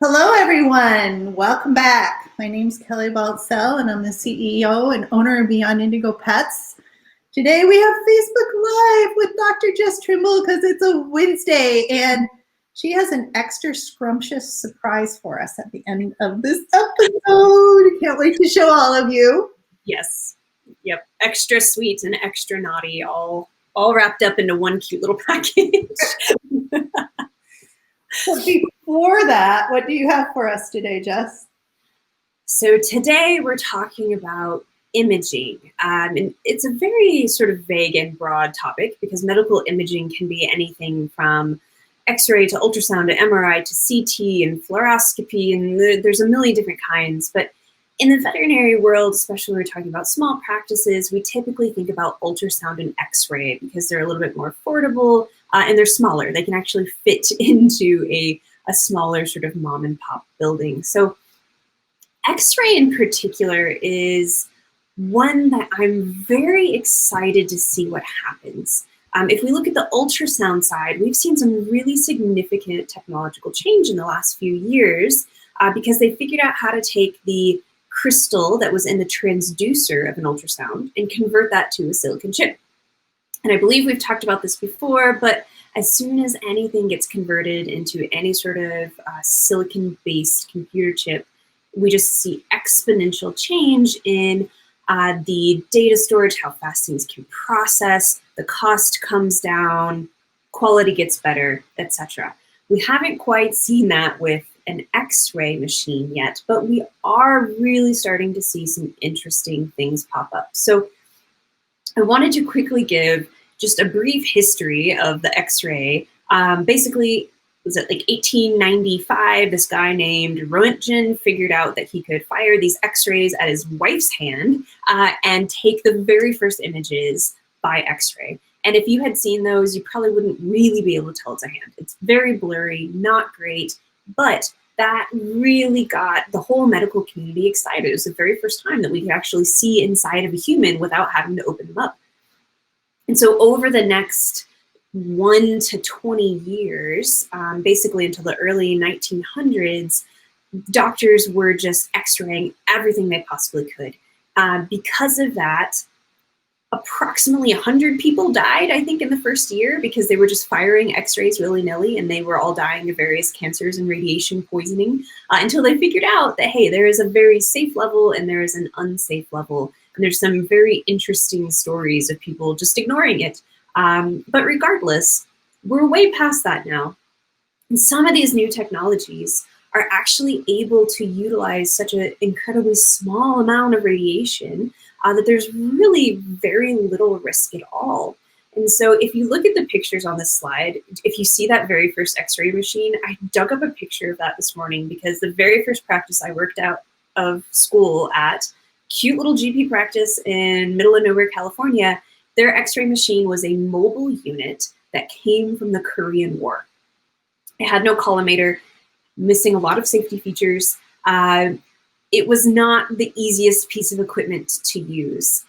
Hello, everyone. Welcome back. My name's Kelly Baltzell, and I'm the CEO and owner of Beyond Indigo Pets. Today, we have Facebook Live with Dr. Jess Trimble because it's a Wednesday, and she has an extra scrumptious surprise for us at the end of this episode. Can't wait to show all of you. Yes. Yep. Extra sweet and extra naughty, all wrapped up into one cute little package. So before that, what do you have for us today, Jess? So today we're talking about imaging. And it's a very sort of vague and broad topic because medical imaging can be anything from X-ray to ultrasound to MRI to CT and fluoroscopy, and there's a million different kinds. But in the veterinary world, especially when we're talking about small practices, we typically think about ultrasound and X-ray because they're a little bit more affordable and they're smaller. They can actually fit into a smaller sort of mom and pop building. So X-ray in particular is one that I'm very excited to see what happens. If we look at the ultrasound side, we've seen some really significant technological change in the last few years because they figured out how to take the crystal that was in the transducer of an ultrasound and convert that to a silicon chip. And I believe we've talked about this before, but as soon as anything gets converted into any sort of silicon-based computer chip, we just see exponential change in the data storage, how fast things can process, the cost comes down, quality gets better, etc. We haven't quite seen that with an X-ray machine yet, but we are really starting to see some interesting things pop up. So I wanted to quickly give just a brief history of the X-ray. Basically, was it like 1895, this guy named Roentgen figured out that he could fire these X-rays at his wife's hand and take the very first images by X-ray. And if you had seen those, you probably wouldn't really be able to tell it's a hand. It's very blurry, not great, but that really got the whole medical community excited. It was the very first time that we could actually see inside of a human without having to open them up. And so over the next 1 to 20 years, basically until the early 1900s, doctors were just X-raying everything they possibly could. Because of that, approximately 100 people died, I think, in the first year because they were just firing X-rays willy-nilly and they were all dying of various cancers and radiation poisoning until they figured out that, hey, there is a very safe level and there is an unsafe level. And there's some very interesting stories of people just ignoring it. But regardless, we're way past that now. And some of these new technologies are actually able to utilize such an incredibly small amount of radiation that there's really very little risk at all. And so if you look at the pictures on this slide, if you see that very first X-ray machine, I dug up a picture of that this morning because the very first practice I worked out of school at, cute little GP practice in middle of nowhere, California, their X-ray machine was a mobile unit that came from the Korean War. It had no collimator, missing a lot of safety features. It was not the easiest piece of equipment to use.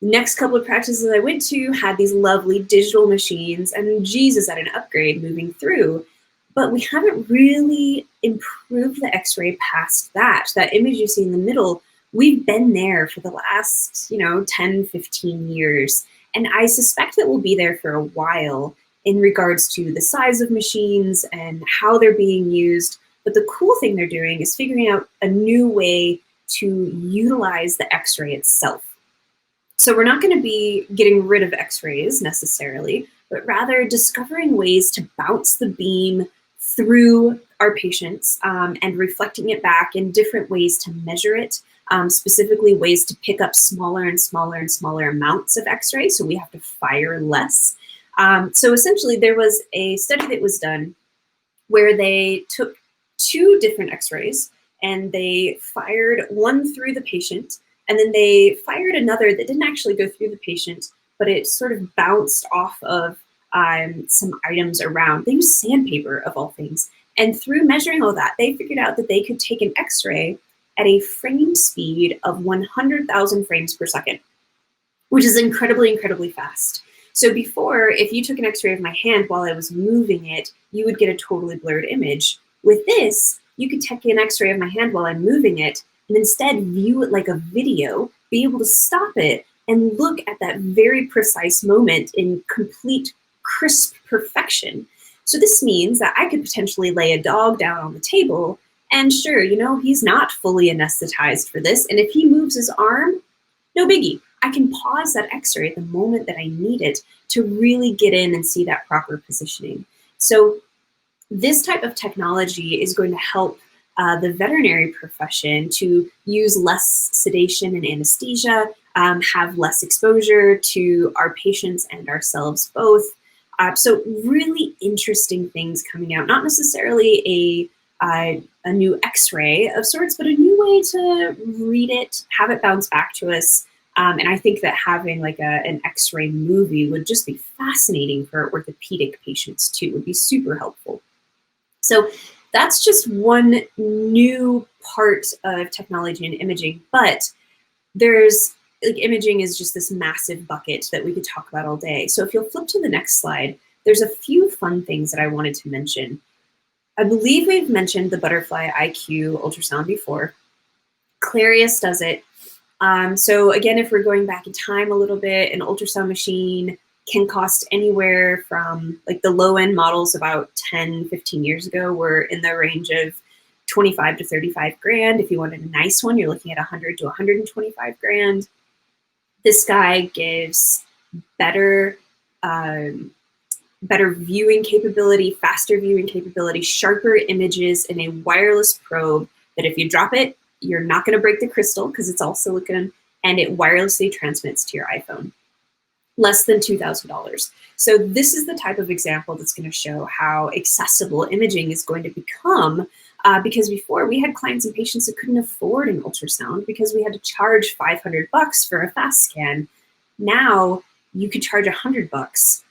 Next couple of practices I went to had these lovely digital machines, and Jesus, at an upgrade moving through. But we haven't really improved the X-ray past that. That image you see in the middle, we've been there for the last, 10, 15 years. And I suspect that we'll be there for a while in regards to the size of machines and how they're being used. But the cool thing they're doing is figuring out a new way to utilize the X-ray itself. So we're not going to be getting rid of X-rays necessarily, but rather discovering ways to bounce the beam through our patients and reflecting it back in different ways to measure it, specifically ways to pick up smaller and smaller and smaller amounts of X-ray, so we have to fire less. So essentially there was a study that was done where they took 2 different X-rays and they fired one through the patient, and then they fired another that didn't actually go through the patient, but it sort of bounced off of some items around. They used sandpaper, of all things. And through measuring all that, they figured out that they could take an X-ray at a frame speed of 100,000 frames per second, which is incredibly, incredibly fast. So before, if you took an X-ray of my hand while I was moving it, you would get a totally blurred image. With this, you could take an x-ray of my hand while I'm moving it and instead view it like a video, be able to stop it and look at that very precise moment in complete crisp perfection. So this means that I could potentially lay a dog down on the table and sure, he's not fully anesthetized for this. And if he moves his arm, no biggie. I can pause that x-ray at the moment that I need it to really get in and see that proper positioning. So this type of technology is going to help the veterinary profession to use less sedation and anesthesia, have less exposure to our patients and ourselves both. So really interesting things coming out, not necessarily a new x-ray of sorts, but a new way to read it, have it bounce back to us. And I think that having like an x-ray movie would just be fascinating for orthopedic patients too, would be super helpful. So that's just one new part of technology and imaging, but imaging is just this massive bucket that we could talk about all day. So if you'll flip to the next slide, there's a few fun things that I wanted to mention. I believe we've mentioned the Butterfly IQ ultrasound before. Clarius does it. So again, if we're going back in time a little bit, an ultrasound machine can cost anywhere from like the low end models about 10, 15 years ago were in the range of 25 to 35 grand. If you wanted a nice one, you're looking at 100 to 125 grand. This guy gives better viewing capability, faster viewing capability, sharper images in a wireless probe that if you drop it, you're not going to break the crystal because it's all silicone, and it wirelessly transmits to your iPhone. Less than $2,000. So this is the type of example that's going to show how accessible imaging is going to become, because before we had clients and patients that couldn't afford an ultrasound because we had to charge $500 for a fast scan. Now you could charge $100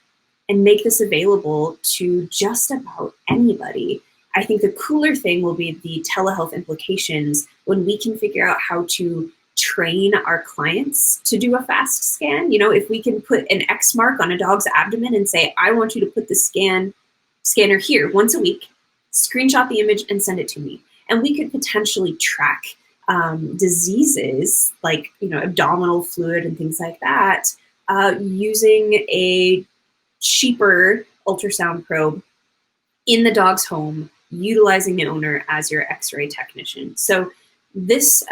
and make this available to just about anybody. I think the cooler thing will be the telehealth implications when we can figure out how to train our clients to do a fast scan. If we can put an X mark on a dog's abdomen and say, I want you to put the scanner here once a week, screenshot the image and send it to me. And we could potentially track diseases like, abdominal fluid and things like that using a cheaper ultrasound probe in the dog's home, utilizing the owner as your x-ray technician. So this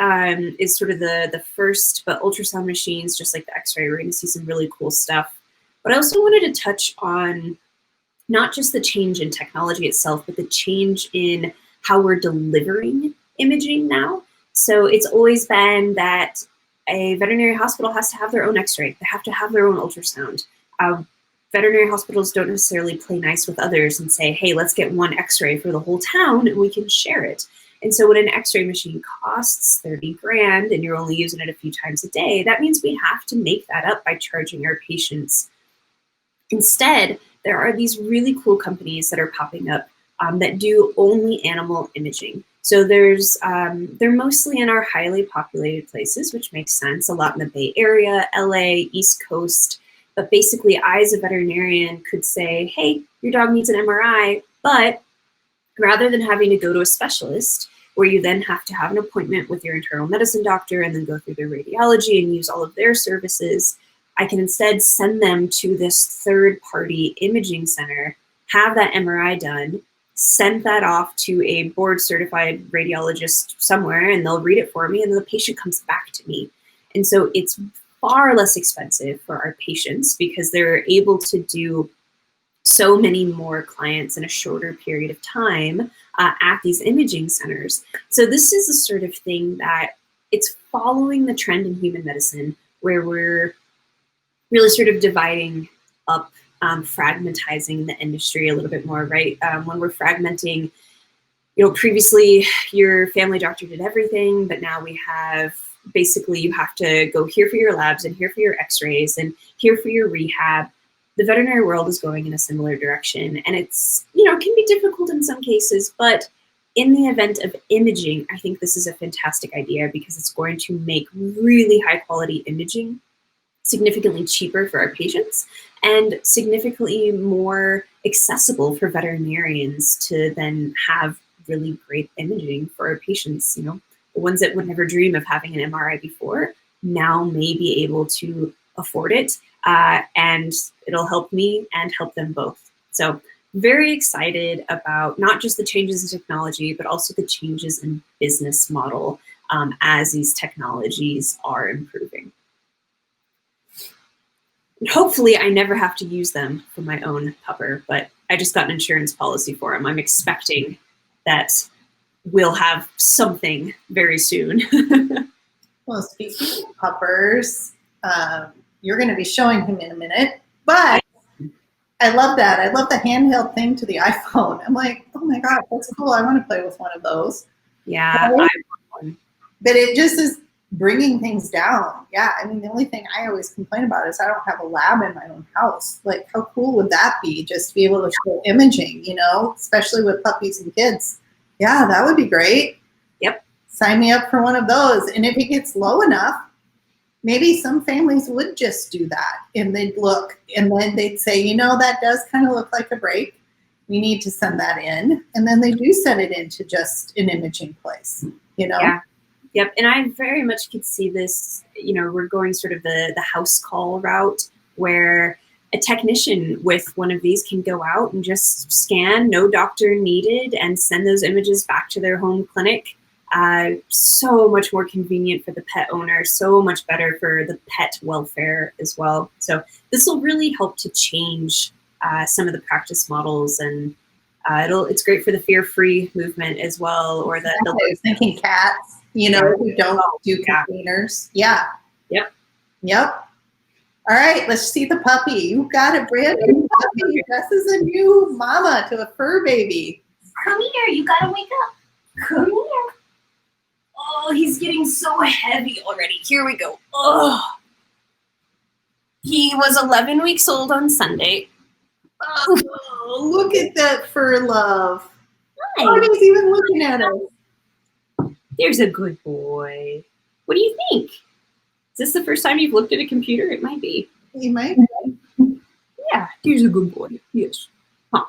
is sort of the first, but ultrasound machines, just like the x-ray, we're going to see some really cool stuff. But I also wanted to touch on not just the change in technology itself, but the change in how we're delivering imaging now. So it's always been that a veterinary hospital has to have their own x-ray. They have to have their own ultrasound. Veterinary hospitals don't necessarily play nice with others and say, hey, let's get one x-ray for the whole town and we can share it. And so when an x-ray machine costs 30 grand and you're only using it a few times a day, that means we have to make that up by charging our patients. Instead, there are these really cool companies that are popping up that do only animal imaging. So they're mostly in our highly populated places, which makes sense, a lot in the Bay Area, LA, East Coast. But basically, I as a veterinarian could say, hey, your dog needs an MRI, but rather than having to go to a specialist where you then have to have an appointment with your internal medicine doctor and then go through their radiology and use all of their services, I can instead send them to this third-party imaging center, have that MRI done, send that off to a board-certified radiologist somewhere, and they'll read it for me, and then the patient comes back to me. And so it's far less expensive for our patients because they're able to do so many more clients in a shorter period of time at these imaging centers. So this is the sort of thing that it's following the trend in human medicine where we're really sort of dividing up, fragmentizing the industry a little bit more, right? When we're fragmenting, previously your family doctor did everything, but now we have basically you have to go here for your labs and here for your x-rays and here for your rehab. The veterinary world is going in a similar direction, and it's, can be difficult in some cases, but in the event of imaging, I think this is a fantastic idea because it's going to make really high quality imaging significantly cheaper for our patients and significantly more accessible for veterinarians to then have really great imaging for our patients. You know, the ones that would never dream of having an MRI before now may be able to afford it, and it'll help me and help them both. So very excited about not just the changes in technology, but also the changes in business model as these technologies are improving. And hopefully I never have to use them for my own pupper, but I just got an insurance policy for him. I'm expecting that we'll have something very soon. Well, speaking of puppers, you're going to be showing him in a minute, but I love that. I love the handheld thing to the iPhone. I'm like, oh my God, that's cool. I want to play with one of those. Yeah, Right? I want one. But it just is bringing things down. Yeah, I mean, the only thing I always complain about is I don't have a lab in my own house. Like, how cool would that be, just to be able to show imaging, you know, especially with puppies and kids? Yeah, that would be great. Yep. Sign me up for one of those. And if it gets low enough, maybe some families would just do that, and they'd look, and then they'd say, you know, that does kind of look like a break. We need to send that in. And then they do send it into just an imaging place, you know? Yeah. Yep. And I very much could see this, you know, we're going sort of the house call route where a technician with one of these can go out and just scan, no doctor needed, and send those images back to their home clinic. So much more convenient for the pet owner, so much better for the pet welfare as well. So this will really help to change some of the practice models, and it's great for the fear-free movement as well. Or the I was thinking cats, you know, who don't do containers. Yeah. Yep. Yep. All right, let's see the puppy. You got a brand new puppy. This is a new mama to a fur baby. Come here, you gotta wake up. Come here. Oh, he's getting so heavy already. Here we go. Oh. He was 11 weeks old on Sunday. Oh, look at that fur love. Hi. Oh, he's even looking at us. There's a good boy. What do you think? Is this the first time you've looked at a computer? It might be. He might be. Yeah, here's a good boy. Yes. Huh.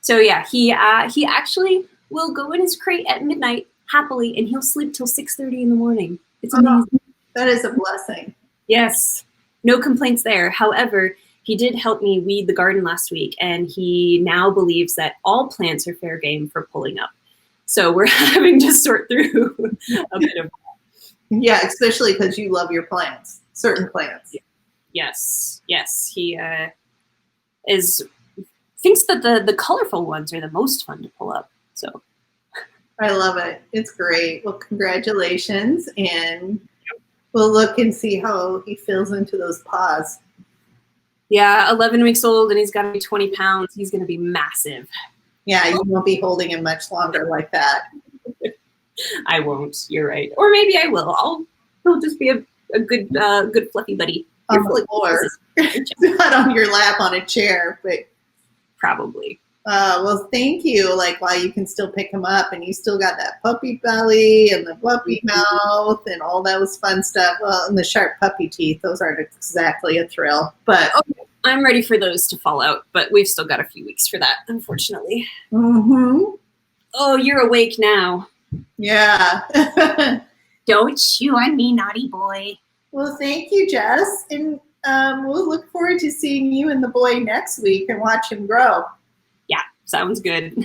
So yeah, he actually will go in his crate at midnight happily, and he'll sleep till 6:30 in the morning. It's amazing. That is a blessing. Yes. No complaints there. However, he did help me weed the garden last week, and he now believes that all plants are fair game for pulling up. So we're having to sort through a bit of. Yeah, especially because you love your plants, certain plants. Yes, yes. He thinks that the colorful ones are the most fun to pull up. So I love it. It's great. Well, congratulations, and we'll look and see how he fills into those paws. Yeah, 11 weeks old, and he's got to be 20 pounds. He's going to be massive. Yeah, you won't be holding him much longer like that. I won't. You're right. Or maybe I will. He'll just be a good fluffy buddy. On the floor, not on your lap on a chair, but probably. Well, thank you. Like, while you can still pick him up, and you still got that puppy belly and the puppy mouth and all those fun stuff. Well, and the sharp puppy teeth, those aren't exactly a thrill, but I'm ready for those to fall out, but we've still got a few weeks for that, unfortunately. Mm-hmm. Oh, you're awake now. Yeah. Don't chew on me, naughty boy. Well, thank you, Jess. And we'll look forward to seeing you and the boy next week and watch him grow. Yeah, sounds good.